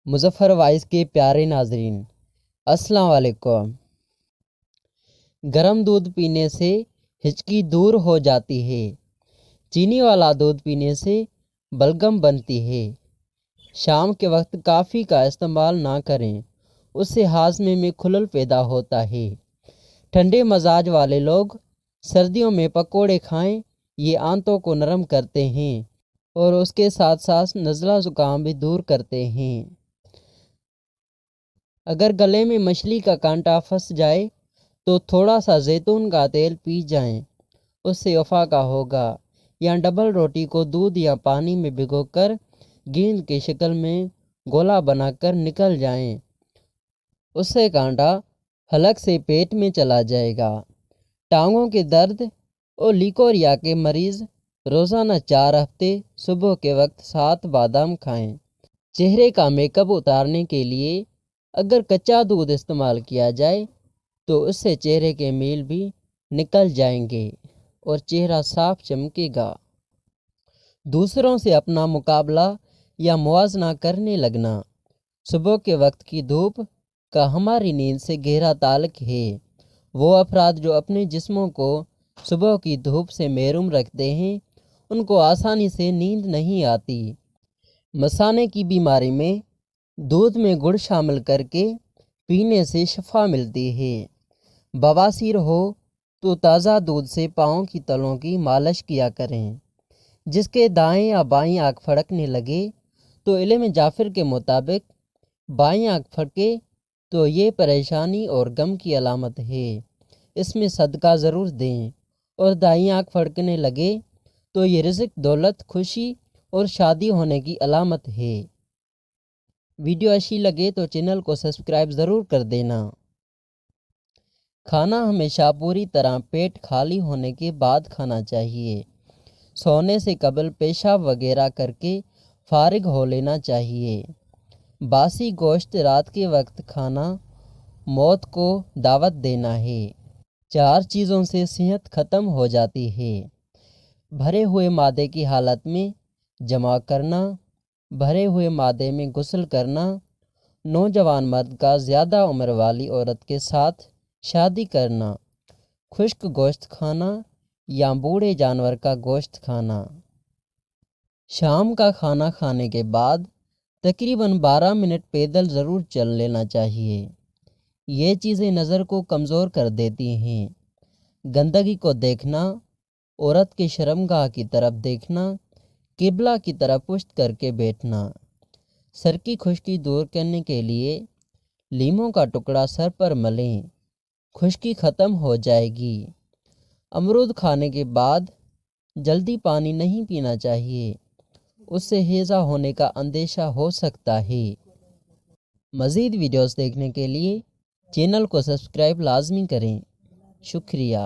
Muzaffar voice کے پیارے ناظرین، السلام علیکم۔ گرم دودھ پینے سے ہچکی دور ہو جاتی ہے۔ چینی والا دودھ پینے سے بلغم بنتی ہے۔ شام کے وقت کافی کا استعمال نہ کریں، اس سے ہاضمے میں خلل پیدا ہوتا ہے۔ ٹھنڈے مزاج والے لوگ سردیوں میں پکوڑے کھائیں، یہ آنتوں کو نرم کرتے ہیں اور اس کے ساتھ ساتھ نزلہ زکام بھی دور کرتے ہیں۔ اگر گلے میں مچھلی کا کانٹا پھنس جائے تو تھوڑا سا زیتون کا تیل پی جائیں، اس سے افاقہ ہوگا۔ یا ڈبل روٹی کو دودھ یا پانی میں بھگو کر گیند کی شکل میں گولا بنا کر نکل جائیں، اس سے کانٹا حلق سے پیٹ میں چلا جائے گا۔ ٹانگوں کے درد اور لیکوریا کے مریض روزانہ 4 ہفتے صبح کے وقت 7 بادام کھائیں۔ چہرے کا میک اپ اتارنے کے لیے اگر کچا دودھ استعمال کیا جائے تو اس سے چہرے کے میل بھی نکل جائیں گے اور چہرہ صاف چمکے گا۔ دوسروں سے اپنا مقابلہ یا موازنہ کرنے لگنا۔ صبح کے وقت کی دھوپ کا ہماری نیند سے گہرا تعلق ہے۔ وہ افراد جو اپنے جسموں کو صبح کی دھوپ سے محروم رکھتے ہیں، ان کو آسانی سے نیند نہیں آتی۔ مثانے کی بیماری میں دودھ میں گڑ شامل کر کے پینے سے شفا ملتی ہے۔ بواسیر ہو تو تازہ دودھ سے پاؤں کی تلوں کی مالش کیا کریں۔ جس کے دائیں یا بائیں آنکھ پھڑکنے لگے تو علم جعفر کے مطابق بائیں آنکھ پھڑکے تو یہ پریشانی اور غم کی علامت ہے، اس میں صدقہ ضرور دیں، اور دائیں آنکھ پھڑکنے لگے تو یہ رزق، دولت، خوشی اور شادی ہونے کی علامت ہے۔ ویڈیو اچھی لگے تو چینل کو سبسکرائب ضرور کر دینا۔ کھانا ہمیشہ پوری طرح پیٹ خالی ہونے کے بعد کھانا چاہیے۔ سونے سے قبل پیشاب وغیرہ کر کے فارغ ہو لینا چاہیے۔ باسی گوشت رات کے وقت کھانا موت کو دعوت دینا ہے۔ 4 چیزوں سے صحت ختم ہو جاتی ہے: بھرے ہوئے معدے کی حالت میں جمع کرنا، بھرے ہوئے معدے میں غسل کرنا، نوجوان مرد کا زیادہ عمر والی عورت کے ساتھ شادی کرنا، خشک گوشت کھانا یا بوڑھے جانور کا گوشت کھانا۔ شام کا کھانا کھانے کے بعد تقریباً 12 منٹ پیدل ضرور چل لینا چاہیے۔ یہ چیزیں نظر کو کمزور کر دیتی ہیں۔ گندگی کو دیکھنا، عورت کے شرمگاہ کی طرف دیکھنا، قبلہ کی طرف پشت کر کے بیٹھنا۔ سر کی خشکی دور کرنے کے لیے لیموں کا ٹکڑا سر پر ملیں، خشکی ختم ہو جائے گی۔ امرود کھانے کے بعد جلدی پانی نہیں پینا چاہیے، اس سے ہیضہ ہونے کا اندیشہ ہو سکتا ہے۔ مزید ویڈیوز دیکھنے کے لیے چینل کو سبسکرائب لازمی کریں۔ شکریہ۔